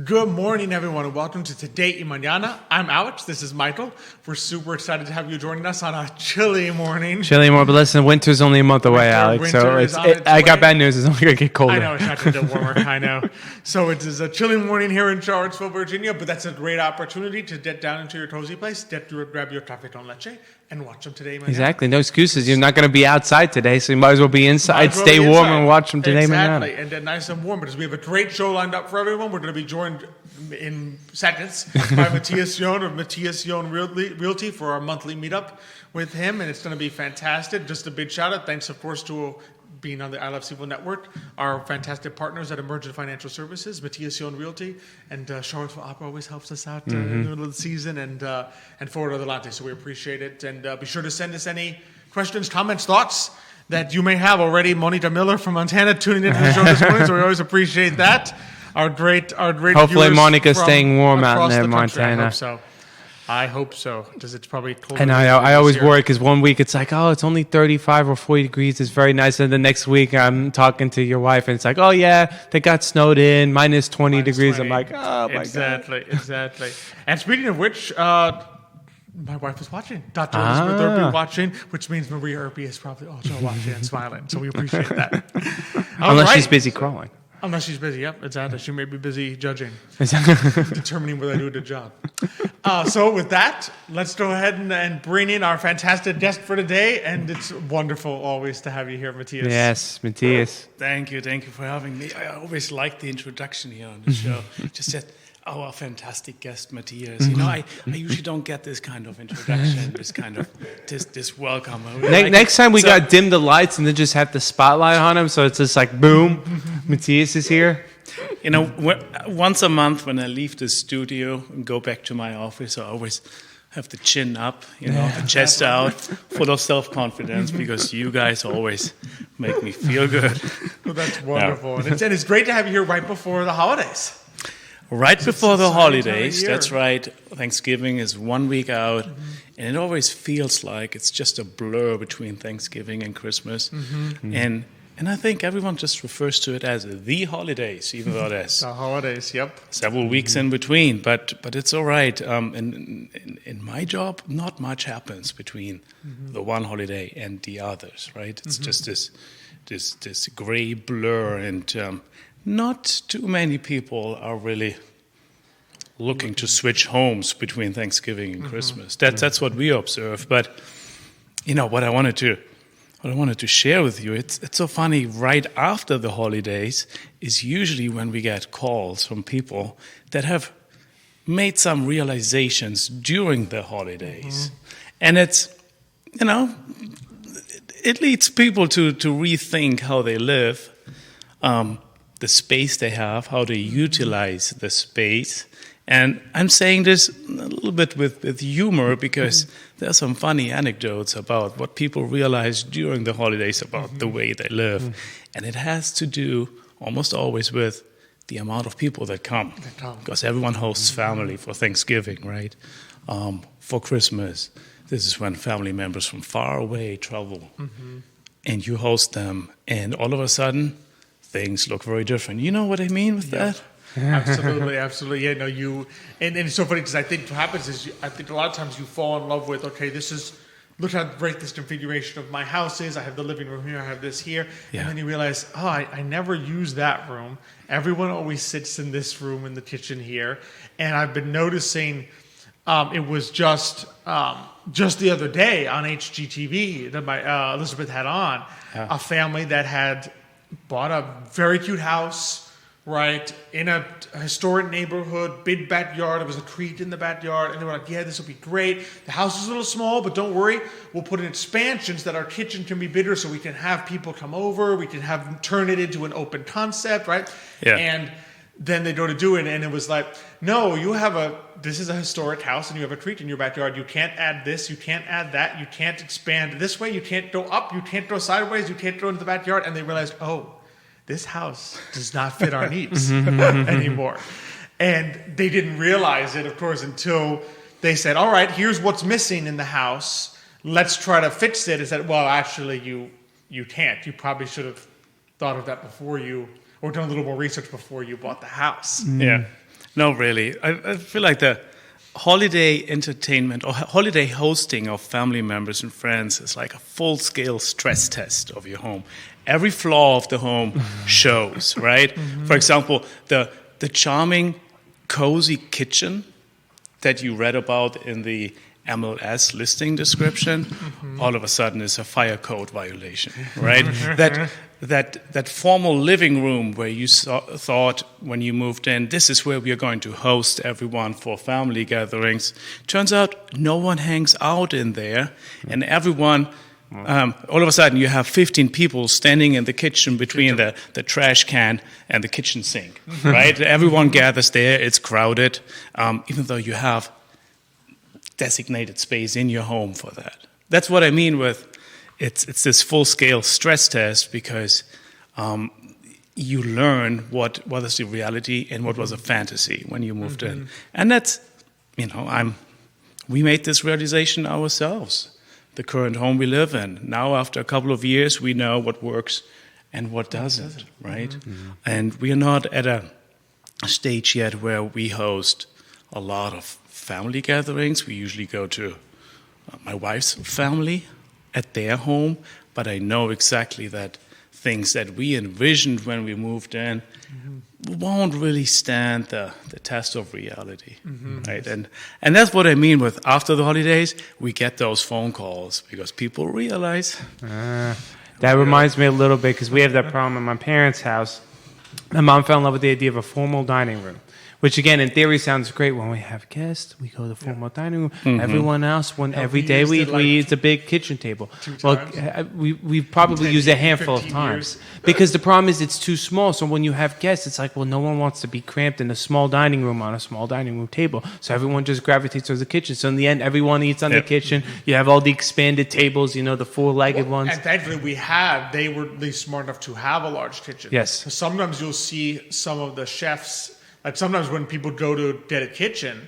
Good morning, everyone, and welcome to Today in Mañana. I'm Alex. This is Michael. We're super excited to have you joining us on a chilly morning. Chilly morning, but listen, winter's only a month away, Alex. So I got bad news. It's only going to get colder. I know, it's not going to get warmer. I know. So it is a chilly morning here in Charlottesville, Virginia, but that's a great opportunity to get down into your cozy place, grab your café con leche, and watch them Today in Mañana. Exactly. No excuses. You're not going to be outside today, so you might as well be inside, stay warm, and watch them Today in Mañana. Exactly, and nice and warm, because we have a great show lined up for everyone. We're going to be joined in seconds by Matthias of Matthias Realty for our monthly meetup with him, and it's going to be fantastic. Just a big shout out. Thanks, of course, to being on the I Love CVille Network, our fantastic partners at Emergent Financial Services, Matthias Realty, and Charlottesville Opera always helps us out in the middle of the season, and forward Adelante. So we appreciate it, and be sure to send us any questions, comments, thoughts that you may have already. Monica Miller from Montana tuning into the show this morning, so we always appreciate that. Our great hopefully Monica's staying warm out there in Montana. I hope so, because it's probably cold. And I always worry, because one week it's like, oh, it's only 35 or 40 degrees. It's very nice. And the next week I'm talking to your wife, and it's like, oh, yeah, they got snowed in, minus 20 degrees. 20. I'm like, oh, my God. Exactly. And speaking of which, my wife is watching. Dr. Elizabeth Urpí watching, which means Maria Urpí is probably also watching and smiling. So we appreciate that. Unless she's busy crawling. Unless she's busy, yep, exactly. She may be busy judging, determining whether I do a good job. So with that, let's go ahead and bring in our fantastic guest for today, and it's wonderful always to have you here, Matthias. Yes, Matthias. Thank you for having me. I always like the introduction here on the show. Just said, our fantastic guest, Matthias. You know, I usually don't get this kind of introduction, this welcome. Next time we got dim the lights and then just have the spotlight on him, so it's just like, boom, Matthias is here. You know, once a month when I leave the studio and go back to my office, I always have the chin up, the chest out, full of self-confidence, because you guys always make me feel good. Well, that's wonderful. Yeah. And it's great to have you here right before the holidays. Right before the holidays, that's right. Thanksgiving is 1 week out, and it always feels like it's just a blur between Thanksgiving and Christmas. And I think everyone just refers to it as the holidays, even though there's the holidays, yep, several weeks in between. But it's all right. In my job, not much happens between the one holiday and the others, right? It's just this gray blur, and not too many people are really looking to switch homes between Thanksgiving and Christmas. That's what we observe. But what I wanted to share with you, it's so funny. Right after the holidays is usually when we get calls from people that have made some realizations during the holidays, and it's it leads people to rethink how they live. The space they have, how they utilize the space. And I'm saying this a little bit with humor, because there are some funny anecdotes about what people realize during the holidays about the way they live. And it has to do almost always with the amount of people that come. Because everyone hosts family for Thanksgiving, right? For Christmas, this is when family members from far away travel. And you host them, and all of a sudden, things look very different. You know what I mean with that? Absolutely. Yeah, no, and it's so funny, because I think what happens is, I think a lot of times you fall in love with, okay, look how great this configuration of my house is. I have the living room here, I have this here. Yeah. And then you realize, I never use that room. Everyone always sits in this room in the kitchen here. And I've been noticing, it was just the other day on HGTV that my Elizabeth had on, a family that had bought a very cute house, right, in a historic neighborhood, big backyard. There was a creek in the backyard, and they were like, yeah, this will be great. The house is a little small, but don't worry. We'll put in expansions that our kitchen can be bigger, so we can have people come over. We can turn it into an open concept, right? Yeah. And then they go to do it, and it was like, no, this is a historic house, and you have a creek in your backyard. You can't add this, you can't add that, you can't expand this way, you can't go up, you can't go sideways, you can't go into the backyard. And they realized, this house does not fit our needs anymore. And they didn't realize it, of course, until they said, all right, here's what's missing in the house. Let's try to fix it. And said, well, actually, you can't. You probably should have thought of that before you, or done a little more research before you bought the house. Yeah. No, really. I feel like the holiday entertainment or holiday hosting of family members and friends is like a full-scale stress test of your home. Every flaw of the home shows, right? For example, the charming, cozy kitchen that you read about in the MLS listing description, all of a sudden is a fire code violation, right? That formal living room where you thought when you moved in, this is where we are going to host everyone for family gatherings. Turns out no one hangs out in there, and everyone, all of a sudden you have 15 people standing in the kitchen between the trash can and the kitchen sink, right? Everyone gathers there, it's crowded, even though you have designated space in your home for that. That's what I mean with it's this full-scale stress test, because you learn what is the reality and what was a fantasy when you moved in. And that's, we made this realization ourselves. The current home we live in. Now, after a couple of years, we know what works and what doesn't, right? And we are not at a stage yet where we host a lot of family gatherings. We usually go to my wife's family at their home, but I know exactly that things that we envisioned when we moved in won't really stand the test of reality, right? And that's what I mean with after the holidays, we get those phone calls because people realize. That reminds me a little bit, because we have that problem at my parents' house. My mom fell in love with the idea of a formal dining room, which again, in theory, sounds great. When we have guests, we go to the formal dining room. Everyone else, every day we use the big kitchen table. Well, we've probably used a handful of times. Because the problem is it's too small. So when you have guests, it's like, well, no one wants to be cramped in a small dining room on a small dining room table. So everyone just gravitates towards the kitchen. So in the end, everyone eats on the kitchen. You have all the expanded tables, the four-legged ones. And thankfully they were at least smart enough to have a large kitchen. Yes. Sometimes you'll see some of the chefs. Like sometimes when people go to get a kitchen,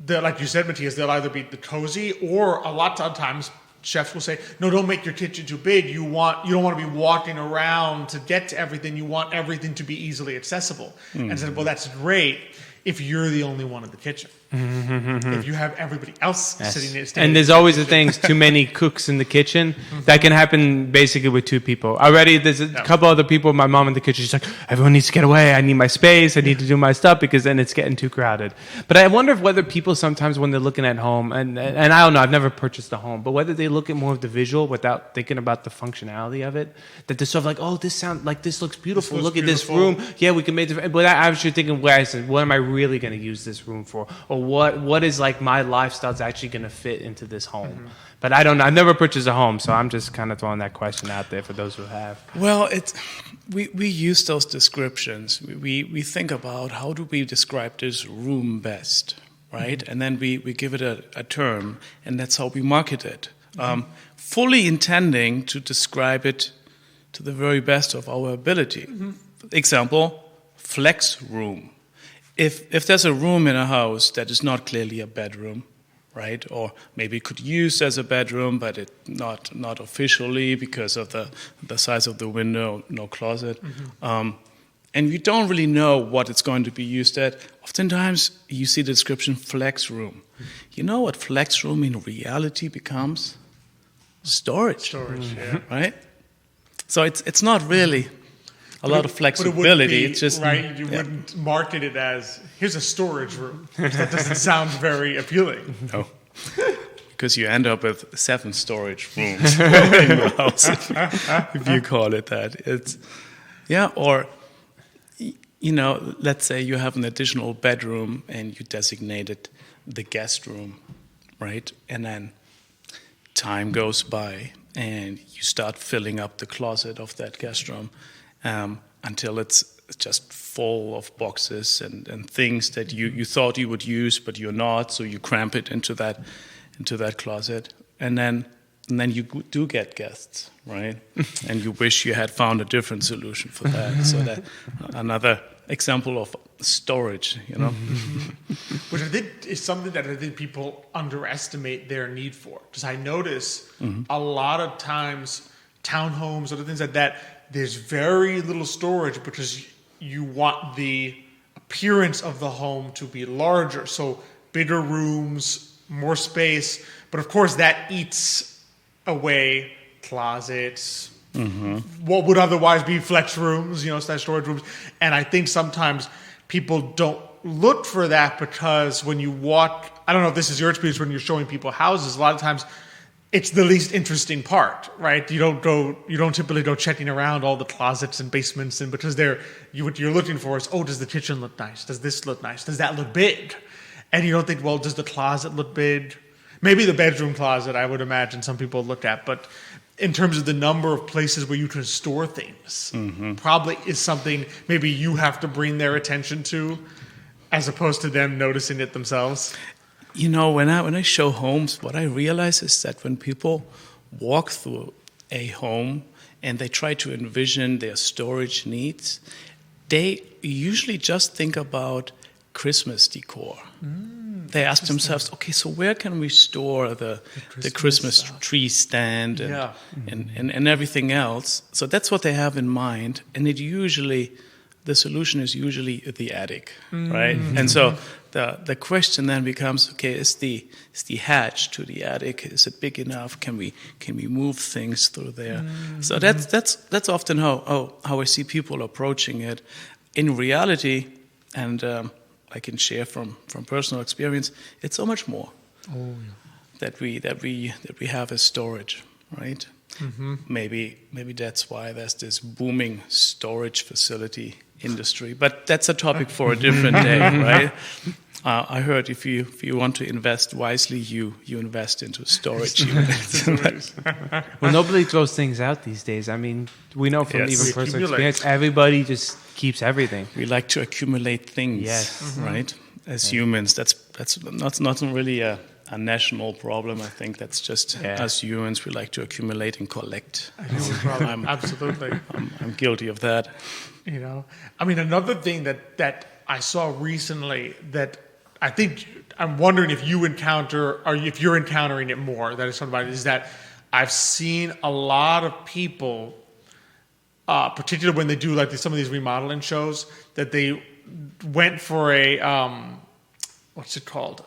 like you said, Matthias, they'll either be the cozy, or a lot of times chefs will say, no, don't make your kitchen too big. You don't want to be walking around to get to everything. You want everything to be easily accessible. And I said, well, that's great if you're the only one in the kitchen. If you have everybody else sitting there. And there's always the things, too many cooks in the kitchen. That can happen basically with two people. Already there's a couple other people, my mom in the kitchen, she's like, everyone needs to get away. I need my space. I need to do my stuff, because then it's getting too crowded. But I wonder if whether people sometimes when they're looking at home, and I don't know, I've never purchased a home, but whether they look at more of the visual without thinking about the functionality of it, that they're sort of like, oh, this looks beautiful. Look at this room. Yeah, we can make it. But I'm actually thinking, what am I really going to use this room for? Or what is like my lifestyle's actually going to fit into this home? But I don't know. I've never purchased a home, so I'm just kind of throwing that question out there for those who have. Well, we use those descriptions. We think about how do we describe this room best, right? And then we give it a term, and that's how we market it, fully intending to describe it to the very best of our ability. Example, flex room. If there's a room in a house that is not clearly a bedroom, right, or maybe could use as a bedroom, but it not officially because of the size of the window, no closet, and you don't really know what it's going to be used at, oftentimes you see the description flex room. You know what flex room in reality becomes? Storage, right? So it's not really a lot of flexibility. It's just right. You wouldn't market it as here's a storage room. That doesn't sound very appealing. No, because you end up with 7 storage rooms in your house if you call it that. Or let's say you have an additional bedroom and you designate it the guest room, right? And then time goes by and you start filling up the closet of that guest room. Until it's just full of boxes and things that you thought you would use, but you're not, so you cramp it into that closet, and then you do get guests, right? And you wish you had found a different solution for that. So that another example of storage, Which I think is something that I think people underestimate their need for, because I notice a lot of times townhomes, other things like that. There's very little storage because you want the appearance of the home to be larger. So bigger rooms, more space. But of course, that eats away closets, what would otherwise be flex rooms, slash storage rooms. And I think sometimes people don't look for that because when you walk, I don't know if this is your experience when you're showing people houses, a lot of times it's the least interesting part, right? You don't typically go checking around all the closets and basements, and because what you're looking for is, does the kitchen look nice? Does this look nice? Does that look big? And you don't think, well, does the closet look big? Maybe the bedroom closet, I would imagine some people look at, but in terms of the number of places where you can store things, probably is something maybe you have to bring their attention to, as opposed to them noticing it themselves. When I show homes, what I realize is that when people walk through a home and they try to envision their storage needs, they usually just think about Christmas decor. They ask themselves, okay, so where can we store the Christmas tree stand and everything else? So that's what they have in mind, and the solution is usually the attic, right? And so the question then becomes, okay, is the hatch to the attic, is it big enough? Can we move things through there? So that's often how I see people approaching it. In reality, and I can share from personal experience, it's so much more that we have as storage, right? Maybe that's why there's this booming storage facility industry, but that's a topic for a different day, right? I heard if you want to invest wisely, you invest into storage units. Well, nobody throws things out these days. I mean, we know from even personal experience, everybody just keeps everything. We like to accumulate things, right? As humans, that's not really a national problem. I think that's just us humans. We like to accumulate and collect. Absolutely. I'm guilty of that. I mean, another thing that I saw recently that I think I'm wondering if you encounter, or if you're encountering it more, that is somebody, is that I've seen a lot of people, particularly when they do like some of these remodeling shows, that they went for a what's it called?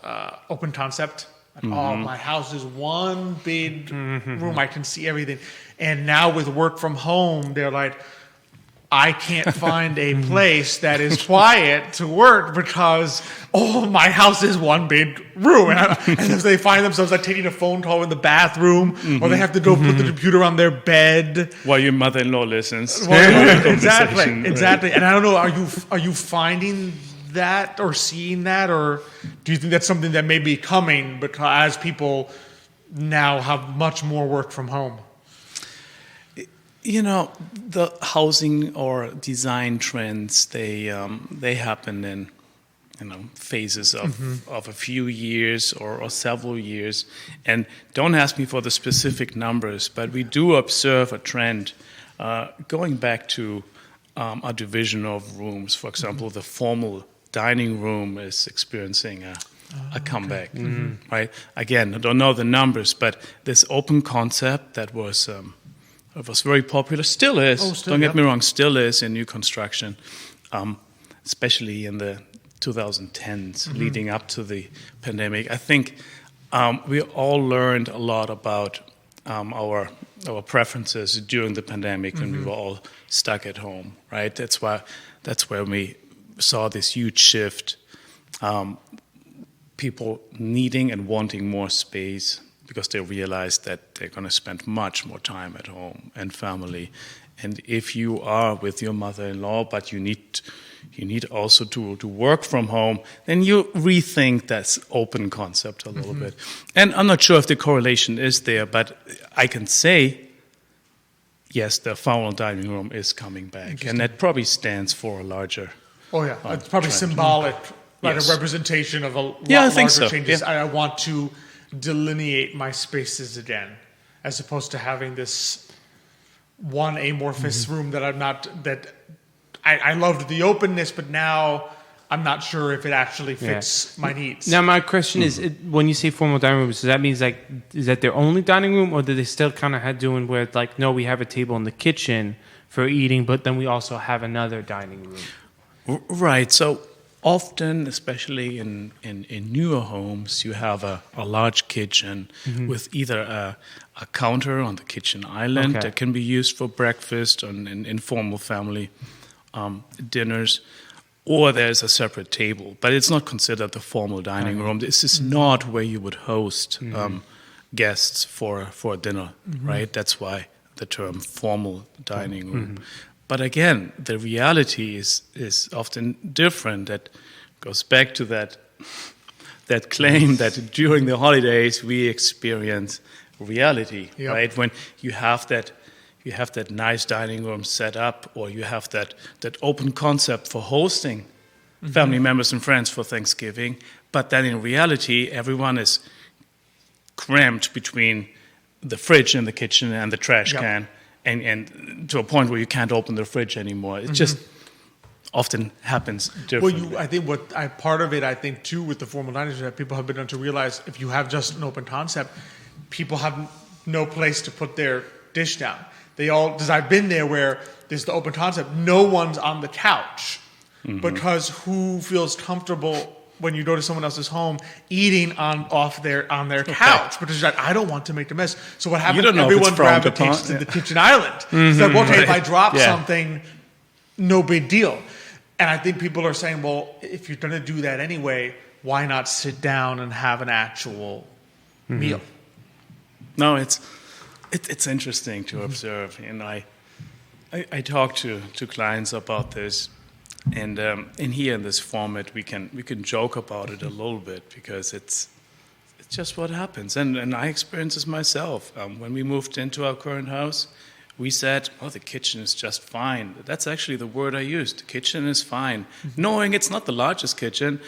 Open concept. Oh, my house is one big room. I can see everything. And now with work from home, they're like, I can't find a place that is quiet to work because, my house is one big room. And if they find themselves like taking a phone call in the bathroom, or they have to go put the computer on their bed. While your mother-in-law listens. Exactly. And I don't know, are you finding that or seeing that, or do you think that's something that may be coming because as people now have much more work from home? The housing or design trends, they happen in phases of a few years or several years. And don't ask me for the specific numbers, but we do observe a trend going back to a division of rooms. For example, the formal dining room is experiencing a comeback, right? Again, I don't know the numbers, but this open concept that was very popular, still is, don't get me wrong, still is in new construction, especially in the 2010s leading up to the pandemic. I think we all learned a lot about our preferences during the pandemic when we were all stuck at home, right? That's where we saw this huge shift, people needing and wanting more space because they realized that they're going to spend much more time at home and family. And if you are with your mother-in-law, but you need also to work from home, then you rethink that open concept a little bit. And I'm not sure if the correlation is there, but I can say, yes, the formal dining room is coming back. And that probably stands for a larger... it's probably trend. Symbolic, like a representation of a larger changes. Yeah. I want to delineate my spaces again, as opposed to having this one amorphous room that I loved the openness, but now I'm not sure if it actually fits my needs. Now my question is, when you say formal dining rooms, does that mean is that their only dining room, or do they still kind of doing where it's like, no, we have a table in the kitchen for eating, but then we also have another dining room? Right. So often, especially in newer homes, you have a large kitchen with either a counter on the kitchen island that can be used for breakfast and informal family dinners, or there's a separate table. But it's not considered the formal dining room. This is not where you would host guests for a dinner, right? That's why the term formal dining room. But again, the reality is often different. That goes back to that claim that during the holidays we experience reality, right? When you have that nice dining room set up, or you have that open concept for hosting family members and friends for Thanksgiving, but then in reality everyone is cramped between the fridge in the kitchen and the trash can, and to a point where you can't open the fridge anymore. It just often happens differently. Well, part of it, I think, too, with the formal dining is that people have begun to realize if you have just an open concept, people have no place to put their dish down. Because I've been there where there's the open concept, no one's on the couch, because who feels comfortable when you go to someone else's home eating on their couch, because I don't want to make a mess. So what happens? Everyone gravitates to the kitchen island. It's like, okay, if I drop something, no big deal. And I think people are saying, well, if you're going to do that anyway, why not sit down and have an actual meal? No, it's interesting to observe, and I talk to clients about this. And here in this format, we can joke about it a little bit, because it's just what happens. And I experienced this myself. When we moved into our current house, we said, "Oh, the kitchen is just fine." That's actually the word I used. The kitchen is fine, knowing it's not the largest kitchen.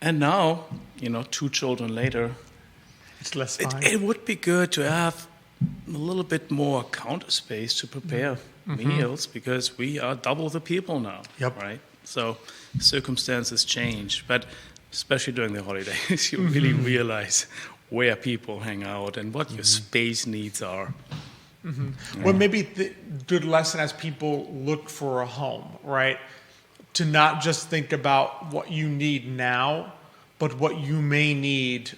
And now, 2 children later, it's less fine. It would be good to have a little bit more counter space to prepare meals, because we are double the people now, right? So circumstances change, but especially during the holidays, you really realize where people hang out and what your space needs are. Well, maybe the good lesson as people look for a home, right? To not just think about what you need now, but what you may need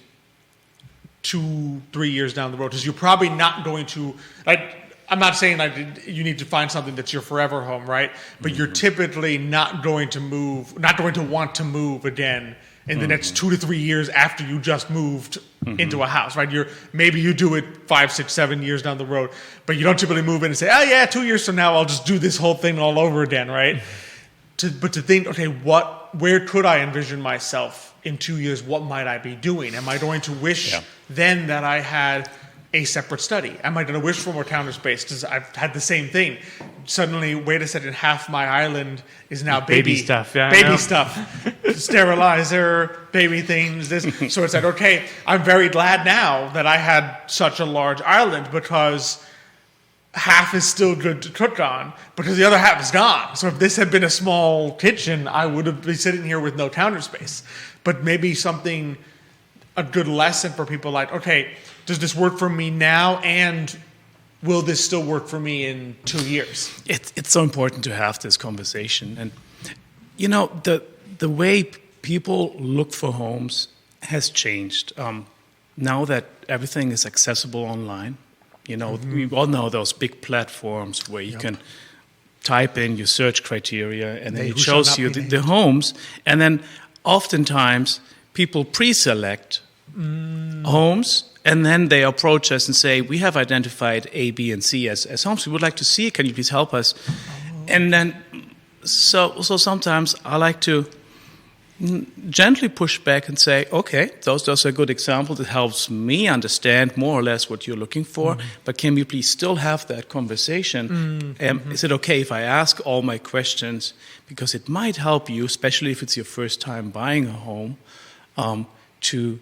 2-3 years down the road, because you're probably not going to, I'm not saying you need to find something that's your forever home, right? But you're typically not going to want to move again in the next 2 to 3 years after you just moved into a house, right? Maybe you do it 5, 6, 7 years down the road, but you don't typically move in and say, oh yeah, 2 years from now I'll just do this whole thing all over again, right? But to think, okay, where could I envision myself in 2 years? What might I be doing? Am I going to wish then that I had a separate study? Am I going to wish for more counter space? Because I've had the same thing. Suddenly, wait a second, half my island is now baby stuff. Baby stuff. Sterilizer, baby things. So it's like, okay, I'm very glad now that I had such a large island, because half is still good to cook on, because the other half is gone. So if this had been a small kitchen, I would have been sitting here with no counter space. But maybe a good lesson for people like, okay, does this work for me now, and will this still work for me in 2 years? It's so important to have this conversation. And, the way people look for homes has changed. Now that everything is accessible online, we all know those big platforms where you can type in your search criteria, and then it shows you the homes. And then oftentimes people pre-select homes, and then they approach us and say, we have identified A, B, and C as homes we would like to see. Can you please help us? And then, so sometimes I like to gently push back and say, okay, those are good examples. It helps me understand more or less what you're looking for, but can we please still have that conversation? Is it okay if I ask all my questions? Because it might help you, especially if it's your first time buying a home, to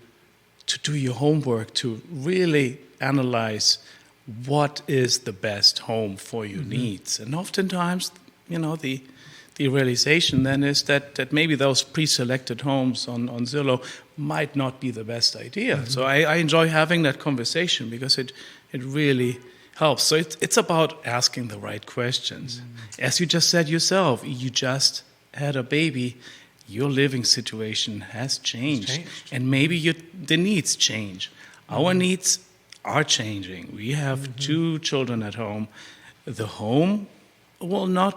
do your homework, to really analyze what is the best home for your needs. And oftentimes, the realization then is that maybe those pre-selected homes on Zillow might not be the best idea. So I enjoy having that conversation, because it really helps. So it's about asking the right questions. As you just said yourself, you just had a baby. your living situation has changed. And maybe the needs change. Our needs are changing. We have 2 children at home. The home will no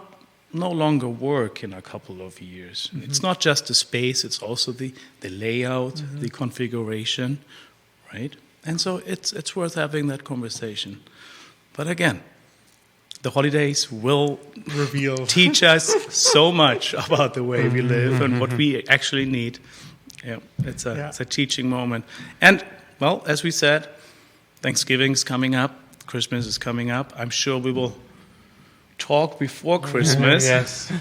longer work in a couple of years. It's not just the space, it's also the layout, the configuration, right? And so it's worth having that conversation. But again, the holidays will teach us so much about the way we live and what we actually need. Yeah, it's a teaching moment. And, well, as we said, Thanksgiving is coming up, Christmas is coming up. I'm sure we will talk before Christmas. Yes.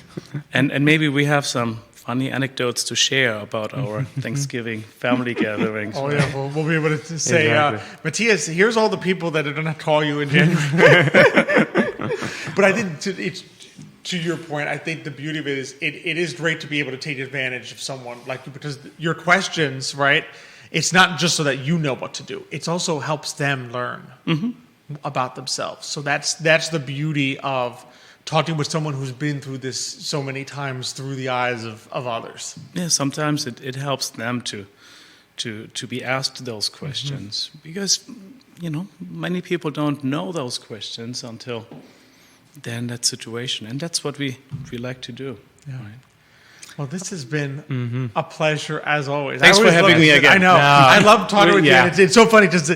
And maybe we have some funny anecdotes to share about our Thanksgiving family gatherings. Oh, yeah, we'll be able to say, Exactly. Matthias, here's all the people that are going to call you in January. But I think to your point, I think the beauty of it is it is great to be able to take advantage of someone like you, because your questions, right, it's not just so that you know what to do. It also helps them learn about themselves. So that's the beauty of talking with someone who's been through this so many times through the eyes of others. Yeah, sometimes it helps them to be asked those questions because, many people don't know those questions until they're in that situation. And that's what we like to do. Yeah. Right? Well, this has been a pleasure as always. Thanks for having me again. I know. No, I love talking with you. yeah. And it's so funny because,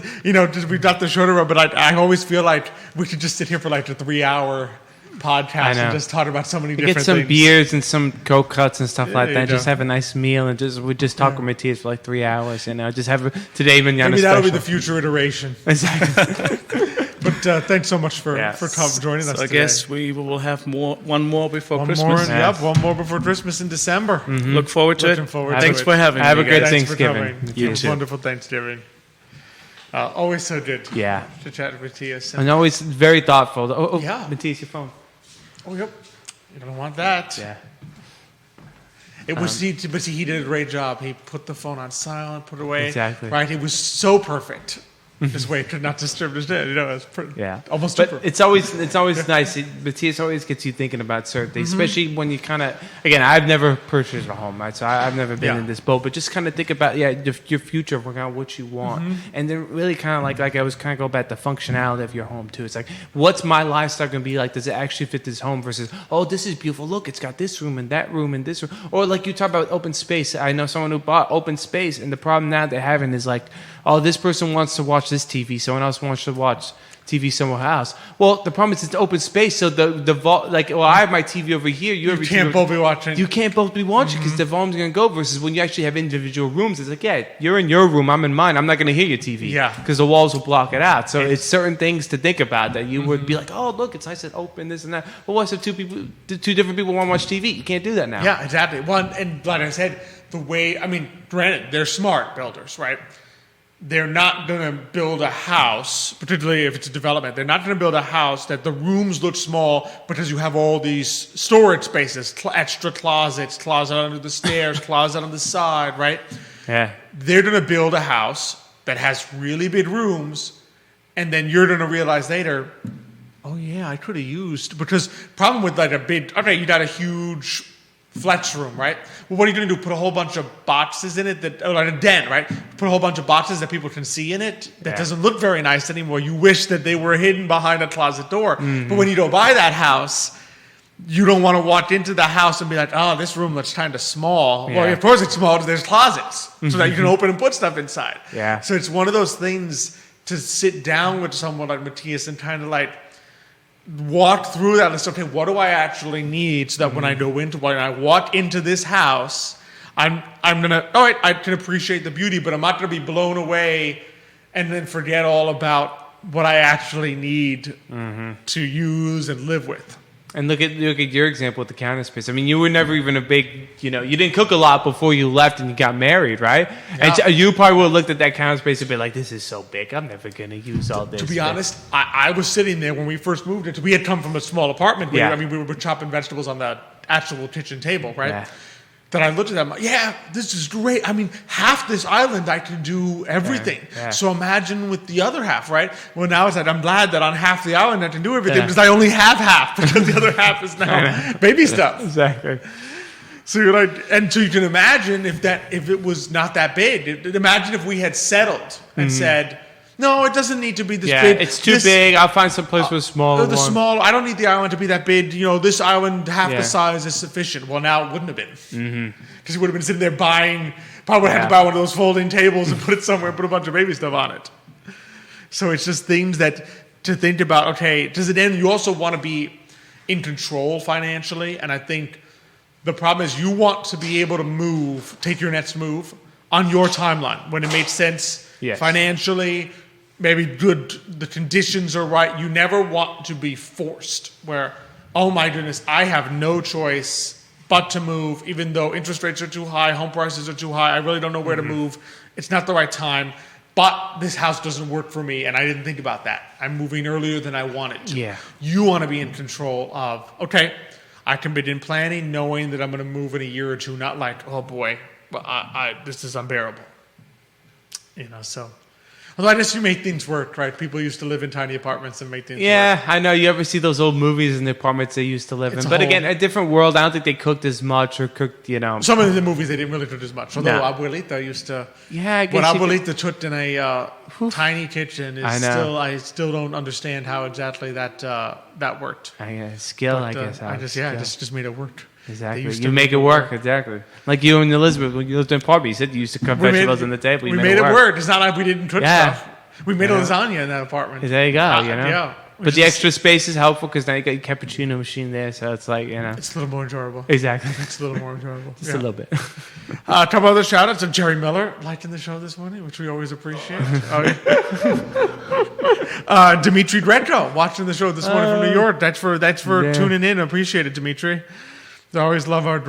we've got the shorter run, but I always feel like we could just sit here for like a 3-hour podcast and just talk about so many different Get some things. beers and some Coke cuts and stuff like There that. you go. Just have a nice meal and we just talk with Matthias for like 3 hours. Just have today Mañana Maybe that'll be special. the future iteration. Exactly. But thanks so much for joining us So I today. guess we will have one more before One Christmas. more, one more before Christmas in December. Look forward to Looking it. forward to Thanks it. for having me. Have a guys. good Thanks Thanksgiving. for coming. You It was too. wonderful Thanksgiving. Always so good Yeah. to chat with Matthias. And always very thoughtful. Oh, Yeah. Matthias, your phone. Oh, yep. You don't want that. Yeah. It was but he did a great job. He put the phone on silent, put it away. Exactly. Right. It was so perfect. This way to not disturb his day. It's almost too But perfect. it's always nice. Matthias always gets you thinking about certain things, especially when you kind of, again, I've never purchased a home, right? So I've never been in this boat, but just kind of think about, your future, working out what you want. And then really kind of like I was kind of go back to the functionality of your home too. It's like, what's my lifestyle going to be like? Does it actually fit this home versus, oh, this is beautiful. Look, it's got this room and that room and this room. Or like you talk about open space. I know someone who bought open space, and the problem now they're having is like, oh, this person wants to watch this TV, someone else wants to watch TV somewhere else. Well, the problem is it's open space, so the I have my TV over here, you have your can't TV both be watching. You can't both be watching because the volume's going to go. Versus when you actually have individual rooms, it's like, you're in your room, I'm in mine. I'm not going to hear your TV, because the walls will block it out. So it's certain things to think about that you would be like, oh, look, it's nice and open, this and that. Well, what if two different people want to watch TV? You can't do that now. Yeah, exactly. One, and like I said, granted, they're smart builders, right? They're not going to build a house, particularly if it's a development. They're not going to build a house that the rooms look small because you have all these storage spaces, extra closets, closet under the stairs, closet on the side, right? Yeah. They're going to build a house that has really big rooms, and then you're going to realize later, oh yeah, I could have used, because problem with like you got a huge flex room, right? Well, what are you going to do? Put a whole bunch of boxes in it like a den, right? Put a whole bunch of boxes that people can see in it. That doesn't look very nice anymore. You wish that they were hidden behind a closet door. But when you go buy that house, you don't want to walk into the house and be like, oh, this room looks kind of small. Yeah. Well, of course it's small. There's closets so that you can open and put stuff inside. Yeah. So it's one of those things to sit down with someone like Matthias and kind of like walk through that and say, okay, what do I actually need so that when I walk into this house, I'm gonna, all right, I can appreciate the beauty, but I'm not gonna be blown away and then forget all about what I actually need to use and live with. And look at your example with the counter space. I mean, you were never even a big, you didn't cook a lot before you left and you got married, right? Yeah. And you probably would have looked at that counter space and be like, this is so big, I'm never going to use all this. To be honest, I was sitting there when we first moved into, we had come from a small apartment. We were chopping vegetables on the actual kitchen table, right? Yeah. That I looked at them, this is great. I mean, half this island I can do everything. Yeah. So imagine with the other half, right? Well, now it's like I'm glad that on half the island I can do everything Yeah. because I only have half because the other half is now baby stuff. Exactly. So you're like, and so you can imagine if it was not that big. Imagine if we had settled and said, no, it doesn't need to be this big. It's too big. I'll find some place with a smaller one. Small. I don't need the island to be that big. This island half the size is sufficient. Well, now it wouldn't have been, because you would have been sitting there buying. Probably had to buy one of those folding tables and put it somewhere and put a bunch of baby stuff on it. So it's just things that to think about. Okay, does it end? You also want to be in control financially, and I think the problem is you want to be able to take your next move on your timeline when it makes sense financially. Maybe the conditions are right. You never want to be forced where, oh my goodness, I have no choice but to move, even though interest rates are too high, home prices are too high, I really don't know where to move. It's not the right time, but this house doesn't work for me, and I didn't think about that. I'm moving earlier than I wanted to. Yeah. You want to be in control of, okay, I can begin planning knowing that I'm going to move in a year or two, not like, oh boy, this is unbearable. So... Although I guess you make things work, right? People used to live in tiny apartments and make things work. Yeah, I know. You ever see those old movies in the apartments they used to live in? But again, a different world. I don't think they cooked as much or cooked, Some of the movies, they didn't really cook as much. Although Abuelita used to... Yeah, I guess what Abuelita cooked in a tiny kitchen is I still don't understand how exactly that worked. Skill, I guess. Just made it work. Exactly. You make it work, exactly. Like you and Elizabeth, when you lived in Parby, you said you used to cut vegetables on the table. We made it work. It's not like we didn't cook stuff. We made a lasagna in that apartment. There you go, Yeah. But the extra space is helpful because now you got your cappuccino machine there, so it's like, It's a little more enjoyable. Exactly. It's a little more enjoyable. Just a little bit. A couple other shout-outs of Jerry Miller liking the show this morning, which we always appreciate. Dimitri Gredko watching the show this morning from New York. That's for tuning in. Appreciate it, Dimitri. I always love our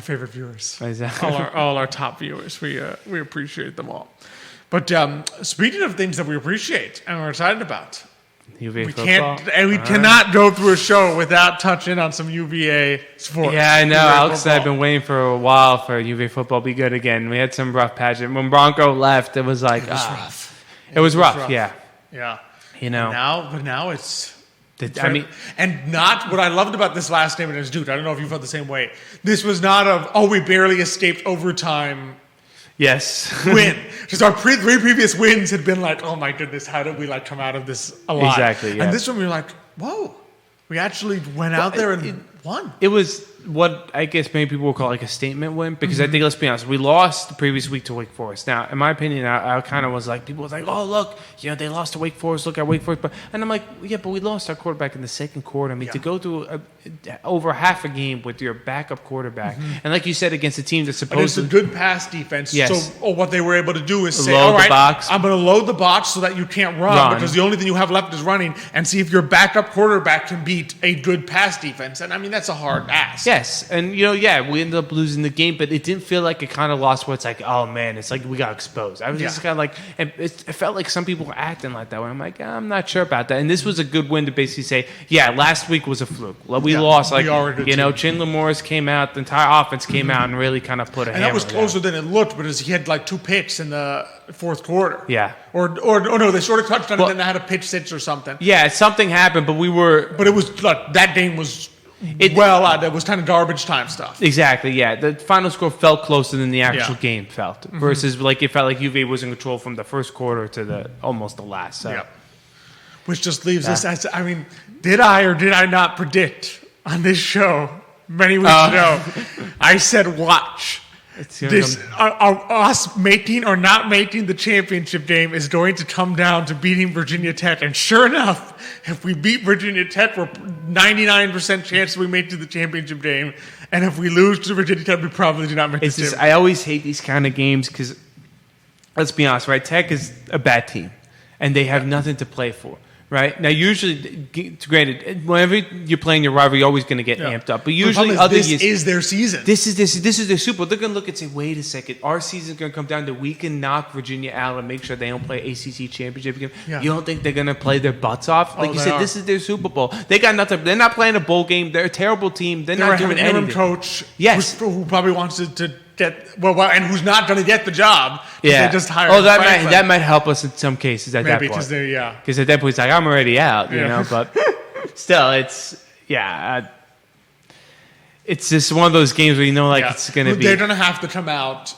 favorite viewers. Exactly. All our top viewers. We appreciate them all. But speaking of things that we appreciate and we're excited about, we cannot go through a show without touching on some UVA sports. Yeah, I know. Alex and I have been waiting for a while for UVA football to be good again. We had some rough patches. When Bronco left, it was like... It was rough. It was rough, yeah. Yeah. Now it's... and not what I loved about this last game is, dude, I don't know if you felt the same way. This was not we barely escaped overtime. Yes. Win. Because our three previous wins had been like, oh my goodness, how did we come out of this alive? Exactly, yeah. And this one we were like, whoa, we actually went out there and won. It was what I guess many people will call a statement win because I think, let's be honest, we lost the previous week to Wake Forest. Now, in my opinion, I kind of was like, people were like, oh, look, they lost to Wake Forest, look at Wake Forest. And I'm like, yeah, but we lost our quarterback in the second quarter. I mean, to go through over half a game with your backup quarterback. And like you said, against a team that's supposed to... It's a good pass defense. Yes. So what they were able to do is say, load all right, the box. I'm going to load the box so that you can't run because the only thing you have left is running, and see if your backup quarterback can beat a good pass defense. And I mean, that's a hard ask. Yes. And, we ended up losing the game, but it didn't feel like it kind of lost where it's like, oh, man, it's like we got exposed. I was just kind of like, it felt like some people were acting like that. Where I'm like, I'm not sure about that. And this was a good win to basically say, last week was a fluke. We lost. Chandler Morris came out, the entire offense came out and really kind of put a hammer. And that was closer than it looked because he had 2 picks in the fourth quarter. Yeah. Or no, they sort of touched on it and then they had a pitch 6 or something. Yeah, something happened, but we were... But it was, that game was... It was kind of garbage time stuff. Exactly, yeah. The final score felt closer than the actual game felt. Versus, it felt like UVA was in control from the first quarter to almost the last. So. Yep. Which just leaves us... did I or did I not predict on this show many weeks ago? I said, watch. Us making or not making the championship game is going to come down to beating Virginia Tech. And sure enough, if we beat Virginia Tech, we're 99% chance we make it to the championship game. And if we lose to Virginia Tech, we probably do not make the championship. I always hate these kind of games because, let's be honest, right? Tech is a bad team, and they have nothing to play for. Right? Now, usually, granted, whenever you're playing your rival, you're always going to get amped up. But usually, this is their season. This is their Super Bowl. They're going to look and say, wait a second, our season's going to come down to we can knock Virginia out and make sure they don't play ACC championship game. Yeah. You don't think they're going to play their butts off? Like you said, this is their Super Bowl. They got nothing. They're not playing a bowl game. They're a terrible team. They're not doing anything. An coach who probably wants to get and who's not going to get the job. Yeah, they just hire. That might help us in some cases at that point. Because at that point it's like I'm already out, you know. But still, it's it's just one of those games where it's going to be. They're going to have to come out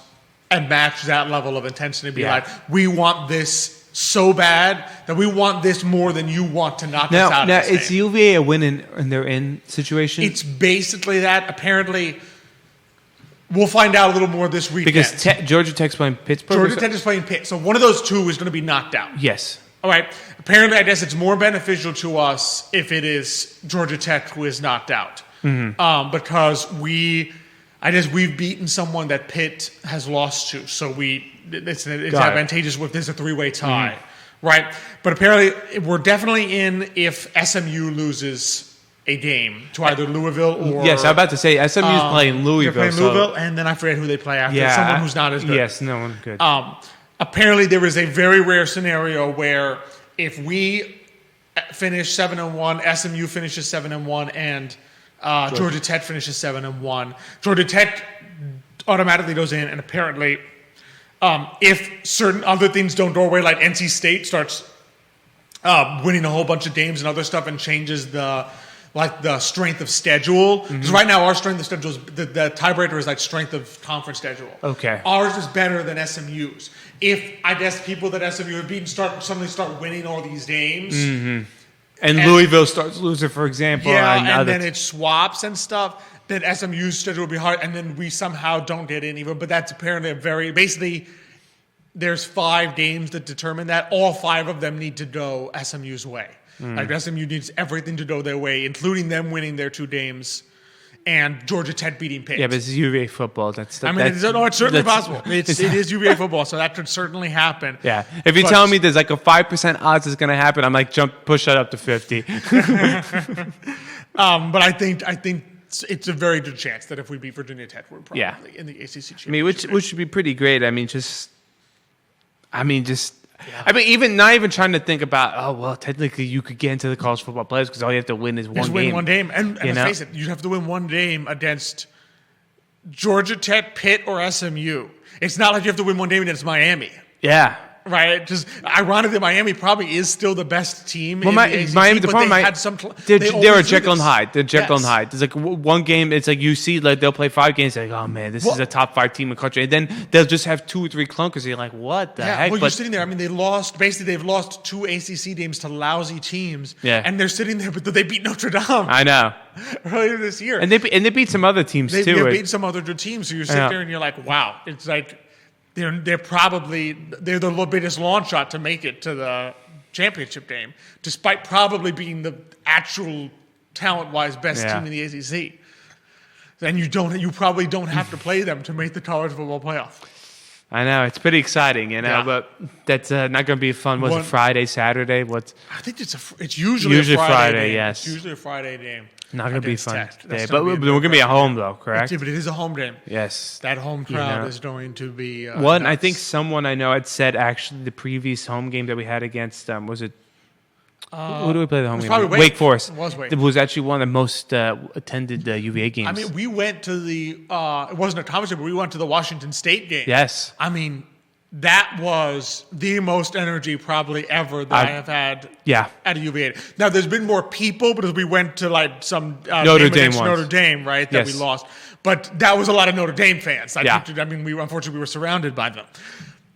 and match that level of intensity and be like, we want this so bad that we want this more than you want to knock us out. Now, it's UVA a win and they're in situation? It's basically that. Apparently, we'll find out a little more this weekend. Because Georgia Tech's playing Pittsburgh. Georgia Tech is playing Pitt. So one of those two is going to be knocked out. Yes. All right. Apparently, I guess it's more beneficial to us if it is Georgia Tech who is knocked out. Mm-hmm. Because we've beaten someone that Pitt has lost to. So it's advantageous if there's a three-way tie. Mm-hmm. Right? But apparently, we're definitely in if SMU loses a game to either Louisville or... Yes, I'm about to say, SMU's playing Louisville. They're playing Louisville, and then I forget who they play after. Yeah, someone who's not as good. Yes, no one good. Apparently, there is a very rare scenario where if we finish 7-1, SMU finishes 7-1, and Georgia Tech finishes 7-1, Georgia Tech automatically goes in, and apparently, if certain other things don't go away, like NC State starts winning a whole bunch of games and other stuff and changes the strength of schedule. Because right now our strength of schedule is the tiebreaker is like strength of conference schedule. Okay. Ours is better than SMU's. If I guess people that SMU have beaten suddenly start winning all these games. Mm-hmm. And Louisville starts losing, for example. Yeah, and then it swaps and stuff. Then SMU's schedule will be hard, and then we somehow don't get in even. But that's apparently basically there's 5 games that determine that. All 5 of them need to go SMU's way. Like SMU needs everything to go their way, including them winning their 2 games and Georgia Tech beating Pitt. Yeah, but it's UVA football. It's certainly possible. It is UVA football, so that could certainly happen. Yeah. If you're telling me there's like a 5% odds it's going to happen, I'm like, push that up to 50. But I think it's a very good chance that if we beat Virginia Tech, we're probably in the ACC championship. I mean, which should be pretty great. Even not even trying to think about, technically you could get into the college football playoffs because all you have to win is one game. Win one game. And let's face it, you have to win one game against Georgia Tech, Pitt, or SMU. It's not like you have to win one game against Miami. Yeah. Right? Just ironically, Miami probably is still the best team in the ACC, Miami, but they had some... They're a Jekyll and Hyde. They're Jekyll and Hyde. There's like one game, it's like you see, like they'll play 5 games, like, oh man, this is a top 5 team in the country. And then they'll just have 2 or 3 clunkers, and you're like, what the heck? Well, you're sitting there, they've lost 2 ACC games to lousy teams, and they're sitting there, but they beat Notre Dame. I know. Earlier this year. And they beat some other teams too. They beat some other good teams, so you sit there and you're like, wow, it's like... They're probably the biggest launch shot to make it to the championship game, despite probably being the actual talent-wise best team in the ACC. And you probably don't have to play them to make the college football playoff. I know, it's pretty exciting, but that's not going to be fun. Was it Friday, Saturday? I think it's usually a Friday game. Yes, it's usually a Friday game. Not going to be fun today, but we're going to be at home though, correct? But it is a home game. Yes, that home crowd is going to be. I think someone I know had said actually the previous home game that we had against was it? Who do we play the home game? Wake Forest. It was actually one of the most attended UVA games. I mean, we went to it wasn't a conference, but we went to the Washington State game. Yes. I mean, that was the most energy probably ever that I have had at a UVA. Now, there's been more people because we went to like some Notre Dame, right, that we lost. But that was a lot of Notre Dame fans. Unfortunately, we were surrounded by them.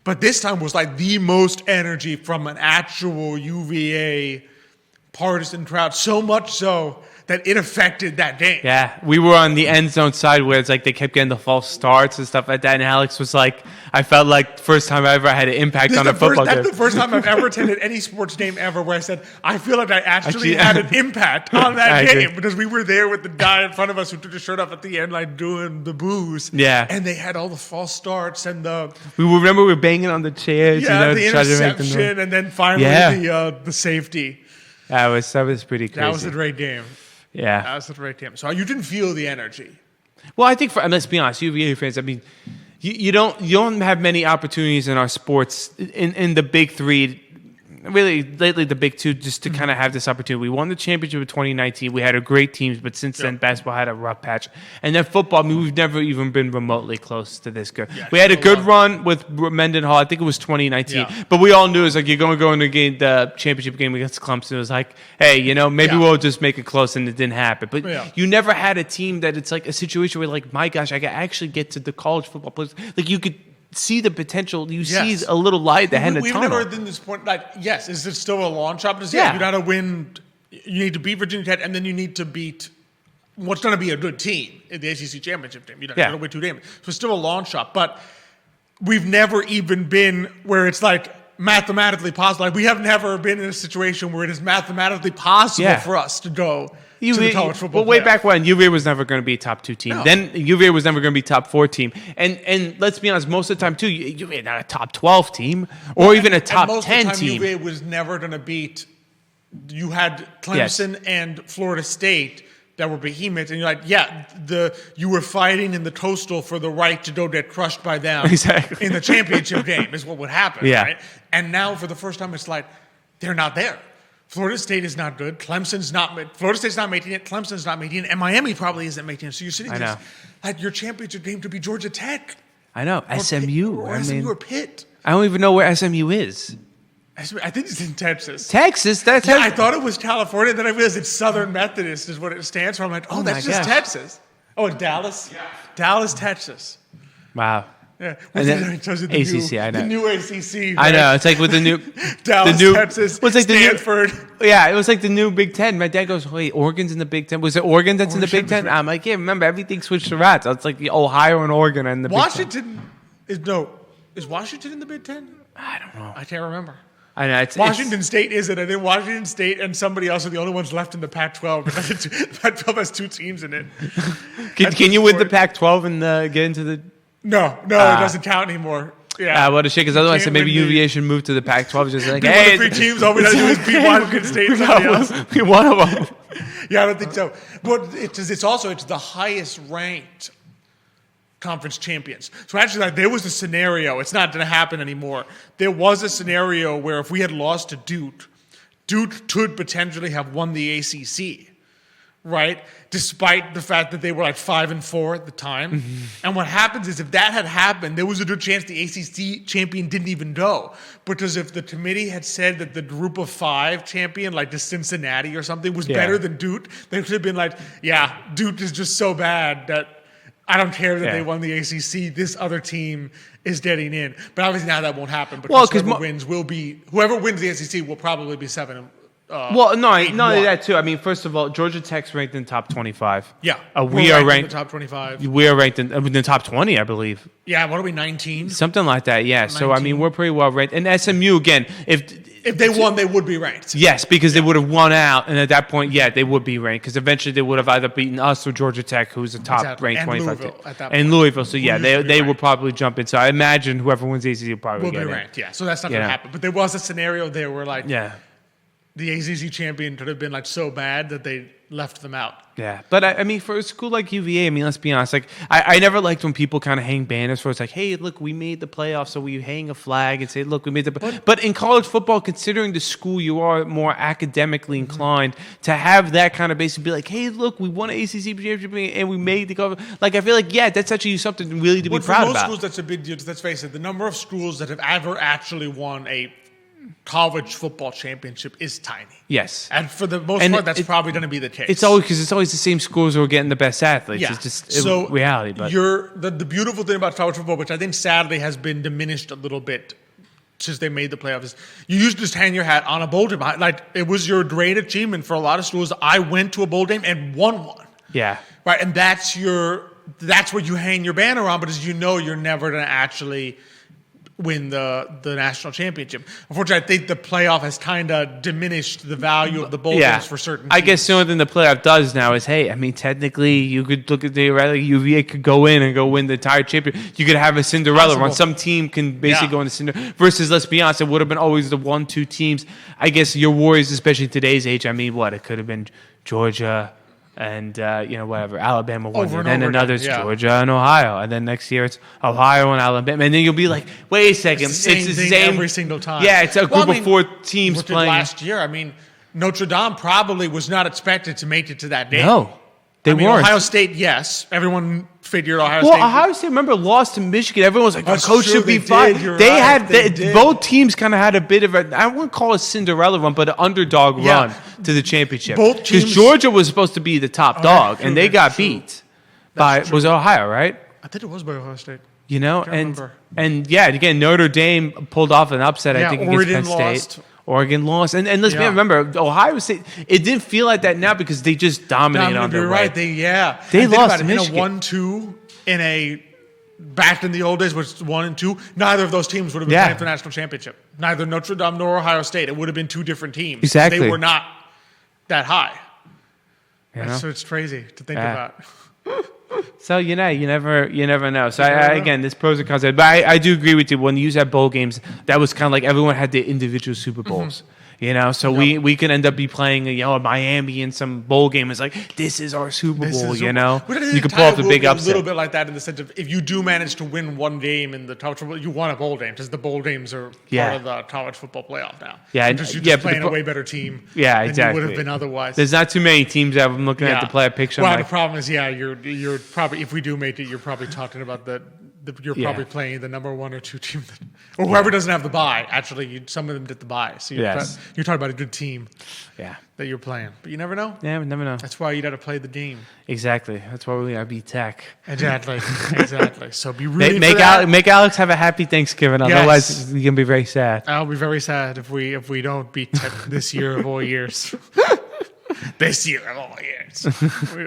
But this time was like the most energy from an actual UVA partisan crowd, so much so that it affected that game. Yeah, we were on the end zone side where it's like they kept getting the false starts and stuff like that. And Alex was like, I felt like first time I ever had an impact on a football game. That's the first time I've ever attended any sports game ever where I said, I feel like I actually had an impact on that game. Agree. Because we were there with the guy in front of us who took his shirt off at the end, like doing the booze. Yeah. And they had all the false starts and we were banging on the chairs. The interception and then finally the safety. That was pretty crazy. That was a great game. Yeah. That was a great game. So you didn't feel the energy. Well, I think let's be honest, UVA fans, I mean, you don't have many opportunities in our sports in the big 3 really lately the big two, just to kind of have this opportunity. We won the championship in 2019. We had a great teams, but since then basketball had a rough patch. And then football, I mean, we've never even been remotely close to this good. We had a good run with Mendenhall. I think it was 2019. But we all knew it was like, you're going to go into the championship game against Clemson. It was like, hey, maybe we'll just make it close, and it didn't happen. But you never had a team that it's like a situation where, like, my gosh, I could actually get to the college football players. Like, you could see the potential. You see a little light at the end of the tunnel. We've never, in this point, like, yes, is it still a long shot? But you got to win. You need to beat Virginia Tech, and then you need to beat what's going to be a good team in the ACC championship game. You got to win 2 games. So it's still a long shot. But we've never even been where it's like mathematically possible. Like, we have never been in a situation where it is mathematically possible for us to go to the college football. Well, way back when, UVA was never going to be a top 2 team. No. Then UVA was never going to be top 4 team. And let's be honest, most of the time too, UVA not a top 12 team or even a top 10 team. Most of the time, UVA was never going to beat. You had Clemson and Florida State that were behemoths, and you're like, you were fighting in the Coastal for the right to go get crushed by them in the championship game is what would happen, right? And now for the first time, it's like they're not there. Florida State is not good. Florida State's not making it. Clemson's not making it, and Miami probably isn't making it. So you're sitting there like your championship game to be Georgia Tech. I know, SMU. SMU or Pitt. I don't even know where SMU is. I think it's in Texas. Texas? I thought it was California, then I realized it's Southern Methodist is what it stands for. I'm like, that's just Texas. Oh, it's Dallas? Yeah. Dallas, Texas. Wow. Yeah. And then ACC, I know. The new ACC. Right? I know. It's like with the new Dallas, Texas, Stanford. It was like the new Big Ten. My dad goes, wait, Oregon's in the Big Ten? Was it Oregon that's in the Big Ten? I'm like, remember, everything switched to rats. It's like the Ohio and Oregon and the Washington Big Ten. Is Washington in the Big Ten? I don't know. I can't remember. I know. Washington State isn't. I think Washington State and somebody else are the only ones left in the Pac-12. The Pac-12 has 2 teams in it. Can you win the Pac-12 and get into the... No, it doesn't count anymore. Yeah. What a shit, because otherwise I said maybe UVA should move to the Pac-12. Just like, hey, 3 teams, all we got to do is beat Washington State and somebody else. Be one of them. Yeah, I don't think so. But it's the highest ranked conference champions. So actually, there was a scenario. It's not going to happen anymore. There was a scenario where if we had lost to Duke could potentially have won the ACC, right? Despite the fact that they were like 5-4 at the time. Mm-hmm. And what happens is if that had happened, there was a good chance the ACC champion didn't even go. Because if the committee had said that the group of 5 champion, like the Cincinnati or something, was better than Duke, they could have been like, Duke is just so bad that I don't care that they won the ACC. This other team is getting in. But obviously now that won't happen because whoever wins the ACC will probably be 7. Not only that too. I mean, first of all, Georgia Tech's ranked in the top 25. Yeah, we are ranked in the top 25. We are ranked in the top 20, I believe. Yeah, what are we, 19? Something like that. Yeah. 19. So I mean, we're pretty well ranked. And SMU again, if they won, they would be ranked. Yes, because they would have won out, and at that point, they would be ranked because eventually they would have either beaten us or Georgia Tech, who's a top ranked 25 team, and Louisville. So they would probably jump in. So I imagine whoever wins the ACC will probably get be ranked. Yeah, so that's not going to happen. But there was a scenario there where the ACC champion could have been like so bad that they left them out. Yeah, but I mean, for a school like UVA, I mean, let's be honest. Like, I never liked when people kind of hang banners for it's like, hey, look, we made the playoffs, so we hang a flag and say, look, we made the. But in college football, considering the school you are more academically inclined to have that kind of base and be like, hey, look, we won an ACC championship and we made the cover. Like, I feel like that's actually something really to be proud about. For most schools, that's a big deal. Let's face it, the number of schools that have ever actually won a college football championship is tiny. Yes. And for the most part, that's probably going to be the case. It's always the same schools who are getting the best athletes. Yeah. It's just reality. But the beautiful thing about college football, which I think sadly has been diminished a little bit since they made the playoffs, is you used to just hang your hat on a bowl game. Like, it was your great achievement for a lot of schools. I went to a bowl game and won one. Yeah. Right. And that's what you hang your banner on, but as you know, you're never going to actually win the national championship. Unfortunately, I think the playoff has kind of diminished the value of the bowl games for certain teams. I guess the only thing the playoff does now is, hey, I mean, technically, you could look at UVA could go in and go win the entire championship. You could have a Cinderella run. Some team can basically go in the Cinderella. Versus, let's be honest, it would have been always the 1-2 teams. I guess your Warriors, especially in today's age, I mean, it could have been Georgia, and whatever, Alabama one Over year, and then over another again, yeah. Georgia and Ohio, and then next year it's Ohio and Alabama, and then you'll be like, wait a second, It's the same thing every single time. Yeah, it's a group of 4 teams look at playing. last year. I mean, Notre Dame probably was not expected to make it to that game. No, they weren't. Ohio State, yes, everyone figured Ohio Well, State. Ohio State, remember, lost to Michigan. Everyone was like, That's coach true, should be they fine. did, you're They right, had they did. both teams kind of had a bit of a, I wouldn't call it a Cinderella run, but an underdog Yeah. run to the championship. Both Because teams- Georgia was supposed to be the top dog, true, and they that's got true. beat by, was it Ohio, right? I think it was by Ohio State. And remember. again, Notre Dame pulled off an upset, I Yeah, think, against Penn Oregon State. lost. Oregon lost. And let's Yeah. remember, Ohio State, it didn't feel like that now because they just dominated on their You're way. right. They They And think lost about to it, Michigan. in a 1-2 in a back in the old days was 1 and 2. Neither of those teams would have been Yeah. playing for the national championship. Neither Notre Dame nor Ohio State. It would have been 2 different teams. Exactly. They were not that high. You know? So it's crazy to think Yeah. about. So you never know. So again, there's pros and cons. But I do agree with you. When you use that bowl games, that was kind of like everyone had their individual Super Bowls. So we could end up be playing Miami in some bowl game. It's like this is our Super Bowl. But I You think could pull off a will big be upset. A little bit like that in the sense of if you do manage to win one game in the college football, you won a bowl game because the bowl games are part of the college football playoff now. Yeah, because you're yeah, just but playing the a way better team. Yeah, than exactly. you would have been otherwise. There's not too many teams that I'm looking at the player picture. Well, I'm the like, problem is, you're probably if we do make it, you're probably talking about you're Yeah. probably playing the number 1 or 2 team, or whoever doesn't have the bye. Actually, some of them did the bye, so you're talking about a good team yeah, that you're playing. But you never know. we never know. That's why you got to play the game. Exactly. That's why we gotta be tech. Exactly. So be rooting Make for that. make Alex have a happy Thanksgiving. Yes. Otherwise, he's gonna be very sad. I'll be very sad if we don't beat Tech this year of all years. This year of all years,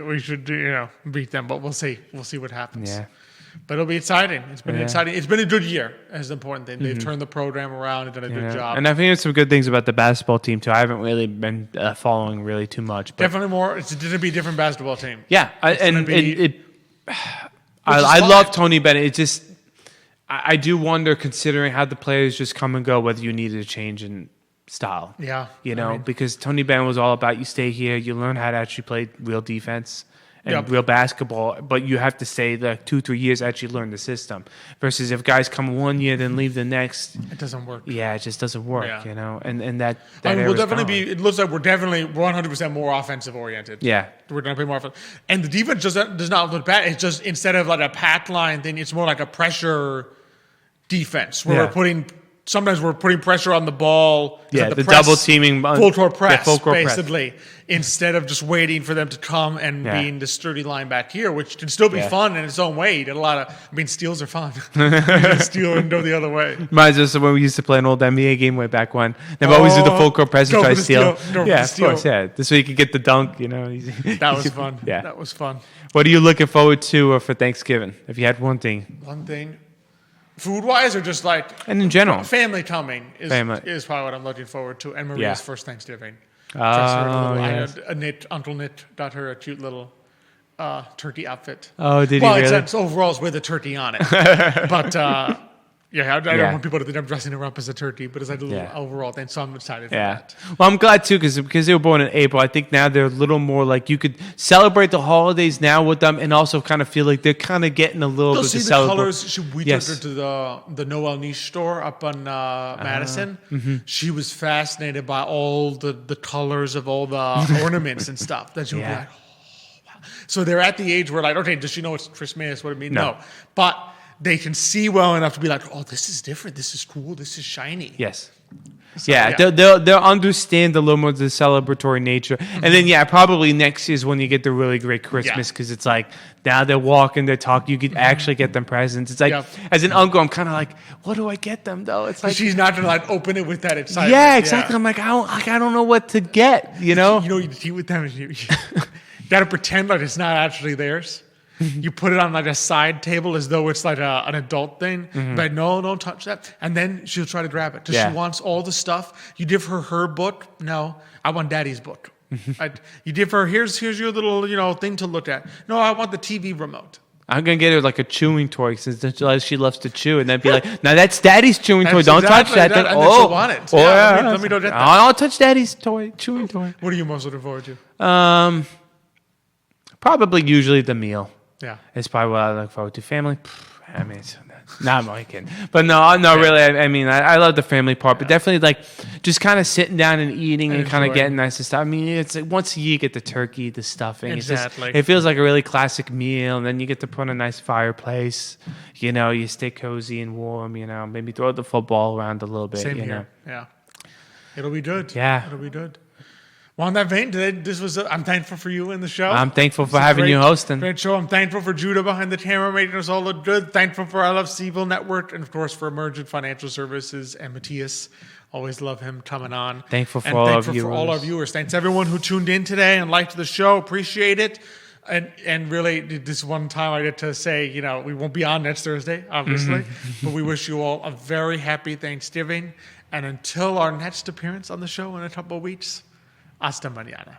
we should beat them, but we'll see. We'll see what happens. Yeah. But it'll be exciting. It's been Yeah. exciting. It's been a good year. Is the important thing. They've turned the program around and done a good job. And I think there's some good things about the basketball team too. I haven't really been following really too much. But Definitely more. It's going to be a different basketball team. yeah, gonna be- I fine. love Tony Bennett. It just I do wonder, considering how the players just come and go, whether you needed a change in style. Yeah, Because Tony Bennett was all about you stay here, you learn how to actually play real defense and Yep. real basketball, but you have to stay the 2-3 years to actually learn the system. Versus if guys come one year then leave the next, it doesn't work. yeah, it just doesn't work. Yeah. And that I mean, we'll era's definitely gone. be. It looks like we're definitely 100% more offensive oriented. Yeah. We're going to play more offensive. And the defense does not look bad. It's just instead of like a pack line thing, it's more like a pressure defense where Yeah. sometimes we're putting pressure on the ball. Yeah, the the press, double teaming, full court press, yeah, full court press. basically, instead of just waiting for them to come and Yeah. being the sturdy line back here, which can still be Yeah. fun in its own way. You did a lot of, steals are fun. You can steal and go the other way. Reminds us of when we used to play an old NBA game way back when. They've always do the full court press and Go try for to the steal. steal. Go for Yeah, the of steal. course, yeah. This way you could get the dunk, That was fun. Yeah. That was fun. What are you looking forward to for Thanksgiving? If you had one thing. One thing. Food-wise or just like And in general. family coming is probably what I'm looking forward to. And Maria's Yeah. first Thanksgiving. Oh, yes. Uncle Knit got her a cute little turkey outfit. Oh, did Well, he really? it's overalls with a turkey on it. But I don't want people to think I'm dressing her up as a turkey, but it's like a little overall thing. So I'm excited for Yeah. that. Well, I'm glad too because they were born in April. I think now they're a little more like you could celebrate the holidays now with them, and also kind of feel like they're kind of getting a little You'll bit see to the celebrate. colors. We Yes. took her to the Noel Niche store up on Madison. She was fascinated by all the colors of all the ornaments and stuff. That she would be Yeah. like, oh, wow. So they're at the age where like, okay, does she know it's Christmas? What it means? No. No. But they can see well enough to be like, oh, this is different. This is cool. This is shiny. Yes. So, Yeah, they'll understand a little more the celebratory nature, and then probably next year is when you get the really great Christmas because it's like now they're walking, they're talking. You could actually get them presents. It's like as an uncle, I'm kind of like, what do I get them though? It's like She's not gonna like open it with that excitement. yeah, exactly. I'm like I don't know what to get. You know, you eat with them. You gotta pretend like it's not actually theirs. You put it on like a side table as though it's like an adult thing. But no, don't touch that. And then she'll try to grab it. Because she wants all the stuff. You give her book. No, I want daddy's book. You give her, here's your little thing to look at. No, I want the TV remote. I'm gonna get her like a chewing toy since she loves to chew, and then be like, "Now that's Daddy's chewing toy. That's Don't touch exactly that." that, Thing. and then she'll want it. Oh, Yeah, let me go get that. I'll touch Daddy's chewing toy. What are you most looking forward to? Probably usually the meal. Yeah. It's probably what I look forward to. Family, I mean, I'm only kidding. But no, really. I mean, I love the family part, but definitely like just kind of sitting down and eating and kind of getting nice stuff. I mean, it's like once a year you get the turkey, the stuffing. Exactly. It feels like a really classic meal, and then you get to put on a nice fireplace. You know, you stay cozy and warm. You know, maybe throw the football around a little bit. Same you here. know. Yeah. It'll be good. Yeah. It'll be good. Well, on that vein, this was. I'm thankful for you in the show. I'm thankful for having you hosting. Great show. I'm thankful for Judah behind the camera, making us all look good. Thankful for I Love CVille Network, and of course for Emergent Financial Services and Matthias. Always love him coming on. Thankful for and all thankful our viewers. for all our viewers. Thanks everyone who tuned in today and liked the show. Appreciate it. And really, this one time I get to say, you know, we won't be on next Thursday, obviously, but we wish you all a very happy Thanksgiving. And until our next appearance on the show in a couple of weeks, hasta mañana.